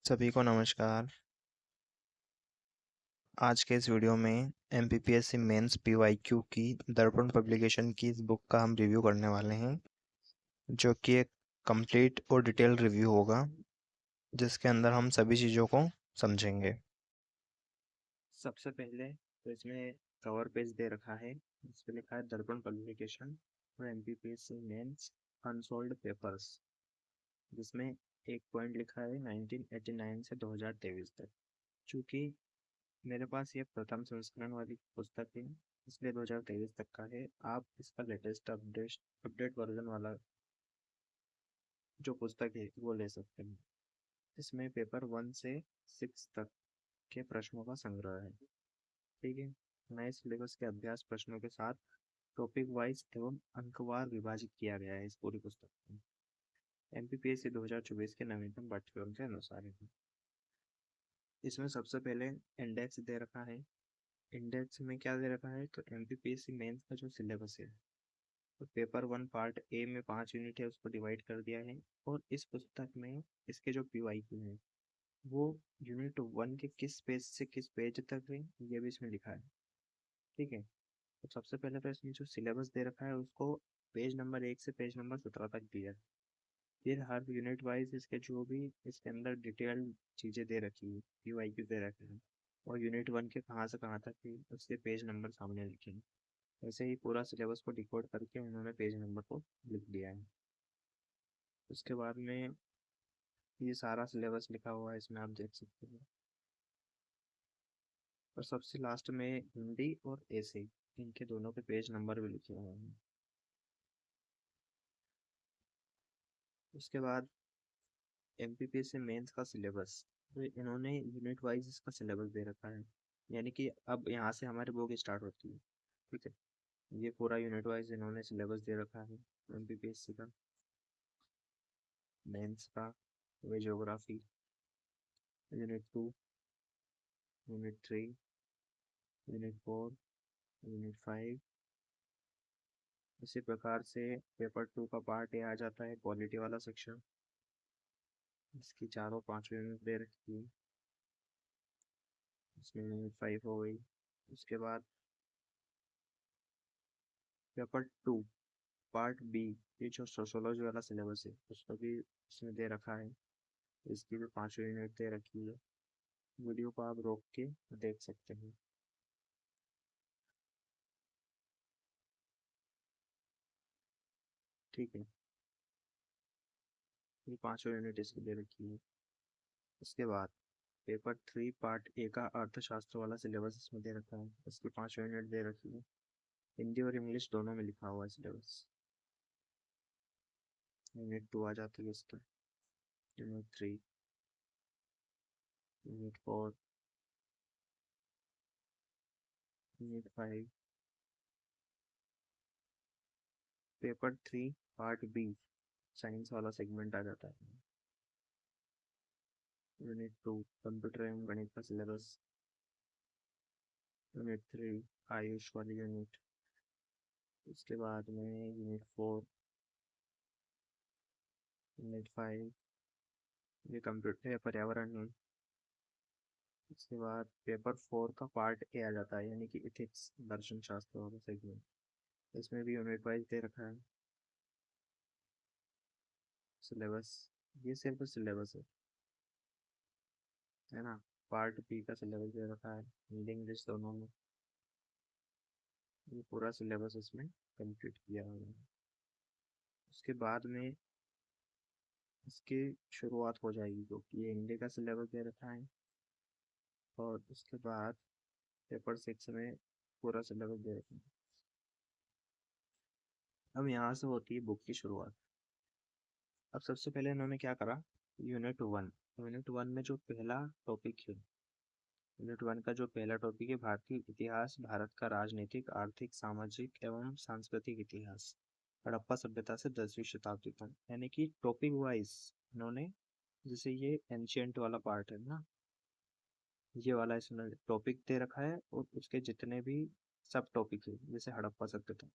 सभी को नमस्कार। आज के इस वीडियो में एमपीपीएससी मेंस पीवाईक्यू की दर्पण पब्लिकेशन की इस बुक का हम रिव्यू करने वाले हैं, जो कि एक कंप्लीट और डिटेल रिव्यू होगा, जिसके अंदर हम सभी चीज़ों को समझेंगे। सबसे पहले तो इसमें कवर पेज दे रखा है, इस पे लिखा है दर्पण पब्लिकेशन और एमपीपीएससी मेंस अनसोल्ड पेपर्स, जिसमें एक पॉइंट लिखा है 1989 से 2023 तक। चूँकि मेरे पास ये प्रथम संस्करण वाली पुस्तक है, इसलिए 2023 तक का है। आप इसका लेटेस्ट अपडेट वर्जन वाला जो पुस्तक है वो ले सकते हैं। इसमें पेपर 1 से 6 तक के प्रश्नों का संग्रह है। ठीक है। नए सिलेबस के अभ्यास प्रश्नों के साथ टॉपिक वाइज एवं अंकवार विभाजित किया गया है इस पूरी पुस्तक को। एमपीपीएससी 2024 के नवीनतम पाठ्यक्रम के अनुसार है। इसमें सबसे पहले इंडेक्स दे रखा है। इंडेक्स में क्या दे रखा है, तो एमपीपीएससी मेंस का जो सिलेबस है, तो पेपर 1 पार्ट ए में 5 यूनिट है, उसको डिवाइड कर दिया है। और इस पुस्तक में इसके जो पीवाईक्यू है वो यूनिट 1 के किस पेज से किस पेज तक है, ये भी इसमें लिखा है। ठीक है। तो सबसे पहले तो इसमें जो सिलेबस दे रखा है उसको पेज नंबर 1 से पेज नंबर 17 तक दिया है। फिर हर यूनिट वाइज इसके जो भी इसके अंदर डिटेल चीज़ें दे रखी है, पीवाईक्यू दे रखे हैं, और यूनिट 1 के कहाँ से कहाँ तक है उसके पेज नंबर सामने लिखे हैं। ऐसे ही पूरा सिलेबस को डिकोड करके उन्होंने पेज नंबर को लिख दिया है। उसके बाद में ये सारा सिलेबस लिखा हुआ है, इसमें आप देख सकते हो। और सबसे लास्ट में हिंदी और ऐसे इनके दोनों के पेज नंबर भी लिखे हुए हैं। उसके बाद एमपीपीएससी मेंस का सिलेबस, तो इन्होंने यूनिट वाइज इसका सिलेबस दे रखा है। यानी कि अब यहाँ से हमारी बुक स्टार्ट होती है। ठीक है। ये पूरा यूनिट वाइज इन्होंने सिलेबस दे रखा है एमपीपीएससी का मेंस का। वे geography unit 2, unit 3, unit 4, unit 5। इसी प्रकार से पेपर 2 का पार्ट ए आ जाता है, क्वालिटी वाला सेक्शन। इसकी चारों पांचों यूनिट दे रखी है। इसमें यूनिट 5 हो गई। उसके बाद पेपर 2 पार्ट बी, ये जो सोशोलॉजी वाला सिलेबस है उसको भी इसमें दे रखा है। इसकी भी पांचों यूनिट दे रखी है। वीडियो को आप रोक के देख सकते हैं। ठीक है। ये पांचों यूनिट इसकी दे रखी है। उसके बाद पेपर 3 पार्ट ए का अर्थशास्त्र वाला सिलेबस इसमें दे रखा है, इसकी पांचों यूनिट दे रखी है। हिंदी और इंग्लिश दोनों में लिखा हुआ है सिलेबस। यूनिट 2 आ जाती है इसकी, unit 3, unit 4, unit 5। Paper 3 part B science वाला सेगमेंट आ जाता है। यूनिट 2 कंप्यूटर एवं गणित का सिलेबस। यूनिट 3 आयुष वाली यूनिट। उसके बाद में यूनिट 4, यूनिट 5, ये कंप्यूटर या पर्यावरण है। उसके बाद पेपर 4 का पार्ट ए आ जाता है, यानी कि इथिक्स दर्शन शास्त्र वाला सेगमेंट। इसमें भी यूनिट वाइज दे रखा है सिलेबस। ये सिर्फ सिलेबस है ना। पार्ट बी का सिलेबस दे रखा है, हिंदी इंग्लिश दोनों में। ये पूरा सिलेबस इसमें कंप्लीट किया हुआ है। उसके बाद में इसकी शुरुआत हो जाएगी, क्योंकि ये हिंदी का सिलेबस दे रखा है। और उसके बाद पेपर 6 में पूरा सिलेबस दे रखा है। अब यहाँ से होती है बुक की शुरुआत। अब सबसे पहले इन्होंने क्या करा, यूनिट 1 में जो पहला टॉपिक है, यूनिट 1 का जो पहला टॉपिक है भारतीय इतिहास, भारत का राजनीतिक आर्थिक सामाजिक एवं सांस्कृतिक इतिहास, हड़प्पा सभ्यता से 10वीं शताब्दी तक। यानी कि टॉपिक वाइज इन्होंने, जैसे ये एंशियंट वाला पार्ट है ना, ये वाला इसमें टॉपिक दे रखा है, और उसके जितने भी सब टॉपिक है, जैसे हड़प्पा सभ्यता,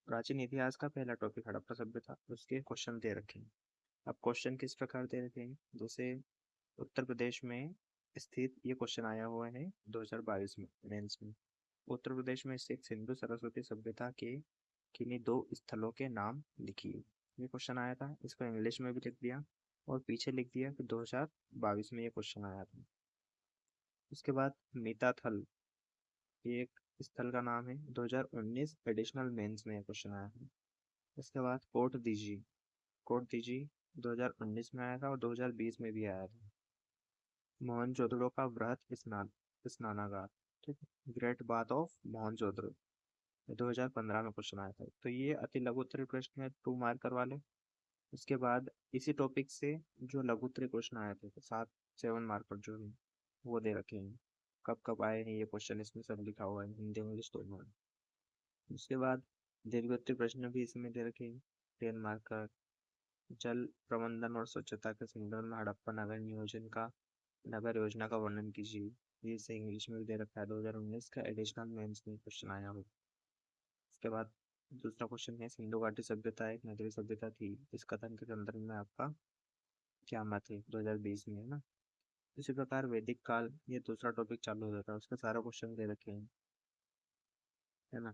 प्राचीन इतिहास का पहला टॉपिक हड़प्पा सभ्यता, उसके क्वेश्चन दे रखे हैं। अब क्वेश्चन किस प्रकार दे रखे हैं, जैसे उत्तर प्रदेश में स्थित, ये क्वेश्चन आया हुआ है 2022 में मेंस में। उत्तर प्रदेश में स्थित सिंधु सरस्वती सभ्यता के किन्हीं दो स्थलों के नाम लिखिए। ये क्वेश्चन आया था, इसको इंग्लिश में भी लिख दिया और पीछे लिख दिया कि 2022 में ये क्वेश्चन आया था। उसके बाद मीताथल, ये एक स्थल का नाम है, 2019 एडिशनल मेंस में ये क्वेश्चन आया था। इसके बाद कोट दीजी 2019 में आया था और 2020 में भी आया था। मोहनजोदड़ो का वृहद स्नानागार, ठीक है, ग्रेट बाथ ऑफ मोहनजोदड़ो, 2015 में क्वेश्चन आया था। तो ये अति लघु उत्तरीय प्रश्न है, 2 मार्कर वाले। उसके बाद इसी टॉपिक से जो लघु उत्तरीय क्वेश्चन आए थे, 7-7 मार्कर जो है वो दे रखे हैं। कब कब आए हैं ये क्वेश्चन इसमें सब लिखा हुआ है, हिंदी इंग्लिश दोनों में। उसके बाद दीर्घ उत्तरीय प्रश्न भी इसमें दे रखे हैं, 10 मार्कर। जल प्रबंधन और स्वच्छता के संदर्भ में हड़प्पा नगर योजना का वर्णन कीजिए। ये इसे इंग्लिश में भी दे रखा है, 2019 का एडिशनल मेंस में क्वेश्चन आया हो। उसके बाद दूसरा क्वेश्चन है, सिंधु घाटी सभ्यता एक नगरीय सभ्यता थी, इस कथन के संदर्भ में आपका क्या मत है, 2020 में है ना। इसी प्रकार वैदिक काल, ये दूसरा टॉपिक चालू हो जाता है, उसके सारा क्वेश्चन दे रखे हैं, है ना।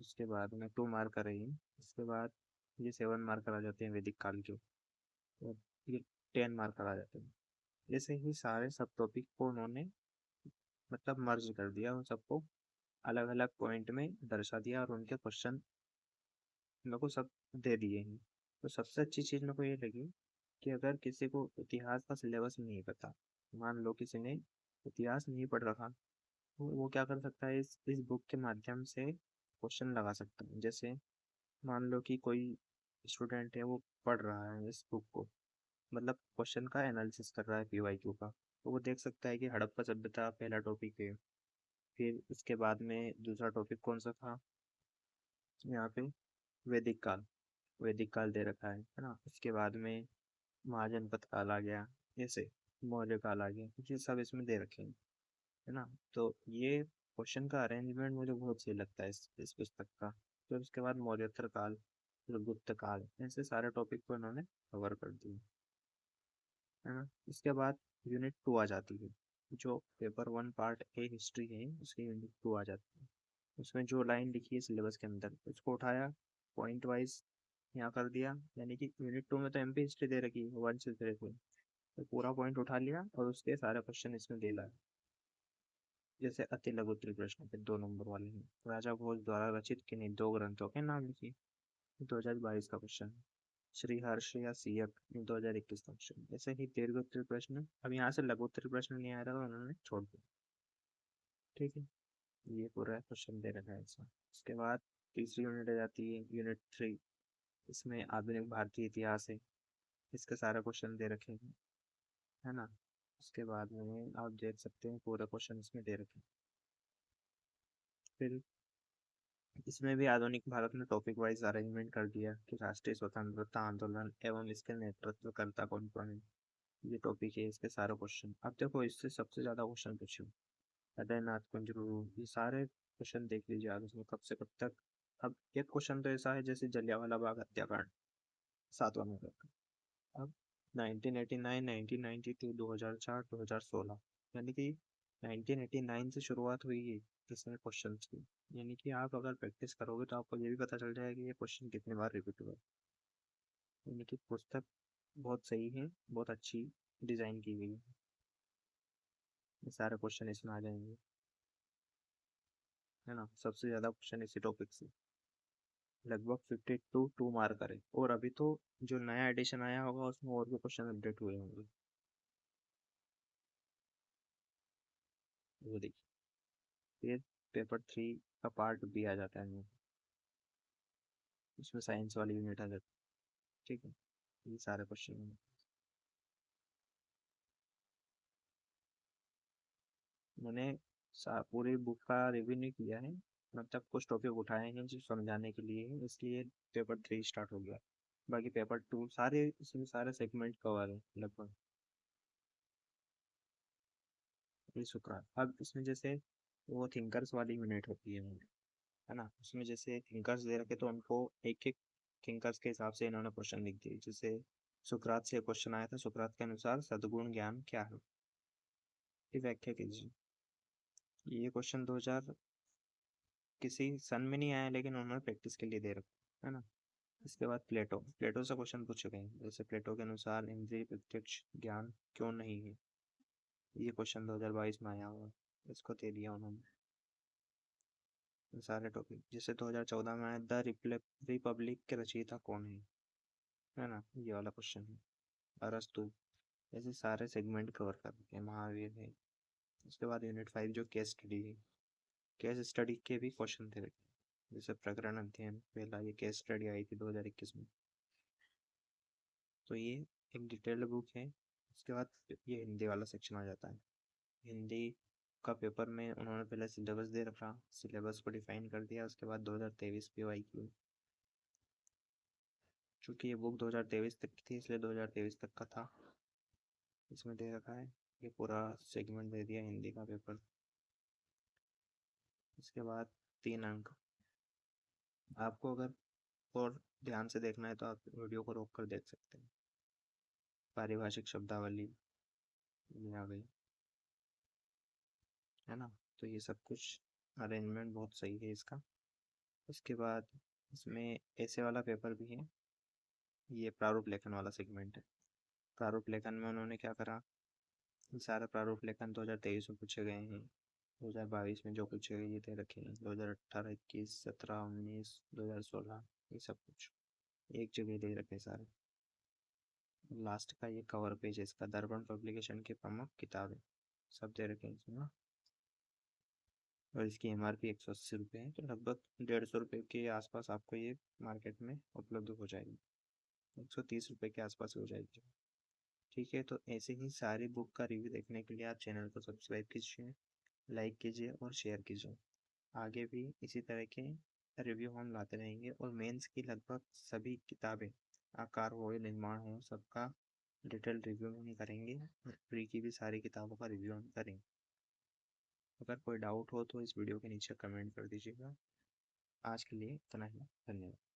उसके बाद में 2 मार्कर है ये। इसके बाद ये 7 मार्कर आ जाते हैं वैदिक काल के, और ये 10 मार्कर आ जाते हैं। ऐसे ही सारे सब टॉपिक को उन्होंने मतलब मर्ज कर दिया, उन सबको अलग अलग पॉइंट में दर्शा दिया और उनके क्वेश्चन मेरे को सब दे दिए हैं। तो सबसे अच्छी चीज़ मेरे को ये लगी कि अगर किसी को इतिहास का सिलेबस नहीं पता, मान लो किसी ने इतिहास नहीं पढ़ रखा, तो वो क्या कर सकता है, इस बुक के माध्यम से क्वेश्चन लगा सकता है। जैसे मान लो कि कोई स्टूडेंट है, वो पढ़ रहा है इस बुक को, मतलब क्वेश्चन का एनालिसिस कर रहा है पीवाईक्यू का, तो वो देख सकता है कि हड़प्पा सभ्यता पहला टॉपिक है। फिर उसके बाद में दूसरा टॉपिक कौन सा था यहाँ पे, वैदिक काल, वैदिक काल दे रखा है ना। उसके बाद में महाजनपद काल आ गया, ऐसे मौर्य काल आ गया, ये सब इसमें दे रखे हैं, है ना। तो ये क्वेश्चन का अरेंजमेंट मुझे बहुत सही लगता है इस पुस्तक का। फिर उसके बाद मौर्योत्तर काल, फिर गुप्त काल, ऐसे सारे टॉपिक को इन्होंने कवर कर दिए, है ना। इसके बाद यूनिट 2 आ जाती है, जो पेपर 1 पार्ट ए हिस्ट्री है, उसकी यूनिट 2 आ जाती है। उसमें जो लाइन लिखी है सिलेबस के अंदर, उसको उठाया, पॉइंट वाइज यहाँ कर दिया। यानी कि यूनिट 2 में तो एमपी हिस्ट्री दे रखी है 1 से 3, तो पूरा पॉइंट उठा लिया और उसके सारे क्वेश्चन इसमें दे लाया। जैसे अति लघु उत्तरीय प्रश्न के 2 नंबर वाले हैं, राजा भोज द्वारा रचित किन्हीं 2 ग्रंथों के नाम लिखिए, 2022 का क्वेश्चन। श्री हर्ष या सीयक, 2021 का क्वेश्चन। ऐसे ही दीर्घ उत्तरीय प्रश्न, अब यहाँ से लघु उत्तरीय प्रश्न नहीं आ रहा तो उन्होंने छोड़ दिया, ठीक है। ये पूरा क्वेश्चन दे रखा है इसमें। उसके बाद तीसरी यूनिट आ जाती है, यूनिट 3। इसमें आधुनिक भारतीय इतिहास है, इसके सारे क्वेश्चन दे रखे हैं, है ना। उसके बाद में आप देख सकते हैं पूरे क्वेश्चन इसमें दे रखे हैं। फिर इसमें भी आधुनिक भारत में टॉपिक वाइज अरेंजमेंट कर दिया कि राष्ट्रीय स्वतंत्रता आंदोलन एवं इसके नेतृत्वकर्ता कौन कौन है, ये टॉपिक है, इसके सारे क्वेश्चन। अब देखो इससे सबसे ज्यादा क्वेश्चन पूछो, हृदयनाथ कुंजरू, ये सारे क्वेश्चन देख लीजिए आप इसमें कब से कब तक। अब एक क्वेश्चन तो ऐसा है जैसे जलियांवाला बाग हत्याकांड, 7वां नंबर का। अब 1989, 1992, 2004, 2016, यानी कि 1989 से शुरुआत हुई है इसमें क्वेश्चन की। यानी कि आप अगर प्रैक्टिस करोगे तो आपको ये भी पता चल जाएगा कि ये क्वेश्चन कितनी बार रिपीट हुआ है। यानी कि पुस्तक बहुत सही है, बहुत अच्छी डिजाइन की गई है, ये सारे क्वेश्चन इसमें आ जाएंगे, है ना। सबसे ज्यादा क्वेश्चन इसी टॉपिक से, लगभग 52 2 मार्कर है। और अभी तो जो नया एडिशन आया होगा उसमें और भी क्वेश्चन अपडेट हुए होंगे, वो देखिए। फिर पेपर 3 का पार्ट 2 आ जाता है, इसमें साइंस वाली यूनिट आ जाती है, ठीक है। ये सारे क्वेश्चन मैंने पूरी बुक का रिव्यू नहीं किया है, मतलब कुछ टॉपिक उठाए हैं जो समझाने के लिए है, इसलिए पेपर 3 स्टार्ट हो गया। बाकी पेपर 2 सारे, इसमें सारे सेगमेंट कवर है लगभग, ये शुक्र। अब इसमें जैसे वो थिंकर्स वाली यूनिट होती है ना, उसमें जैसे थिंकर्स दे रखे तो उनको एक एक थिंकर्स के हिसाब से इन्होंने क्वेश्चन लिख दिए। जैसे सुकरात से क्वेश्चन आया था, सुकरात के अनुसार सद्गुण ज्ञान क्या है, ये व्याख्या कीजिए। ये क्वेश्चन 2000 किसी सन में नहीं आया, लेकिन उन्होंने प्रैक्टिस के लिए दे रखा है ना। इसके बाद प्लेटो, प्लेटो से क्वेश्चन पूछ चुके हैं, जैसे प्लेटो के अनुसार इंद्रिय प्रत्यक्ष ज्ञान क्यों नहीं है, ये क्वेश्चन 2022 में आया हुआ, इसको दे दिया उन्होंने सारे टॉपिक। जैसे 2014 में आया, द रिपब्लिक के रचयिता कौन है ना, ये वाला क्वेश्चन है। अरस्तु। ऐसे सारे सेगमेंट कवर कर रखे हैं, महावीर है। उसके बाद यूनिट 5 जो केस स्टडी है, केस स्टडी के भी क्वेश्चन थे, जैसे प्रकरण अध्ययन पहला, ये केस स्टडी आई थी 2021 में। तो ये एक डिटेल्ड बुक है। उसके बाद ये हिंदी वाला सेक्शन आ जाता है। हिंदी का पेपर में उन्होंने पहले सिलेबस दे रखा, सिलेबस को डिफाइन कर दिया। उसके बाद 2023 PYQ, चूँकि ये बुक 2023 तक की थी इसलिए 2023 तक का था, इसमें दे रखा है। ये पूरा सेगमेंट दे दिया हिंदी का पेपर। इसके बाद 3 अंक। आपको अगर और ध्यान से देखना है तो आप वीडियो को रोक कर देख सकते हैं। पारिभाषिक शब्दावली ये आ गई, है ना। तो ये सब कुछ अरेंजमेंट बहुत सही है इसका। उसके बाद इसमें ऐसे वाला पेपर भी है, ये प्रारूप लेखन वाला सेगमेंट है। प्रारूप लेखन में उन्होंने क्या करा, सारा प्रारूप लेखन 2023 में पूछे गए हैं, 2022 में जो पूछे गए ये दे रखे हैं, 2018, 21, 17, 19, 2016, ये सब कुछ एक जगह दे रखे सारे। लास्ट का ये कवर पेज है इसका, दर्पण पब्लिकेशन की प्रमुख किताबें सब दे रखे हैं इसमें। और इसकी MRP 180 रुपये है, तो लगभग 150 रुपये के आसपास आपको ये मार्केट में उपलब्ध हो जाएगी, 130 रुपये के आसपास हो जाएगी। ठीक है, तो ऐसे ही सारी बुक का रिव्यू देखने के लिए आप चैनल को सब्सक्राइब कीजिए, लाइक कीजिए और शेयर कीजिए। आगे भी इसी तरह के रिव्यू हम लाते रहेंगे, और मेंस की लगभग सभी किताबें, आकार हो या निर्माण हो, सबका डिटेल रिव्यू में ही करेंगे। प्री की भी सारी किताबों का रिव्यू हम करेंगे। अगर कोई डाउट हो तो इस वीडियो के नीचे कमेंट कर दीजिएगा। आज के लिए इतना ही, धन्यवाद।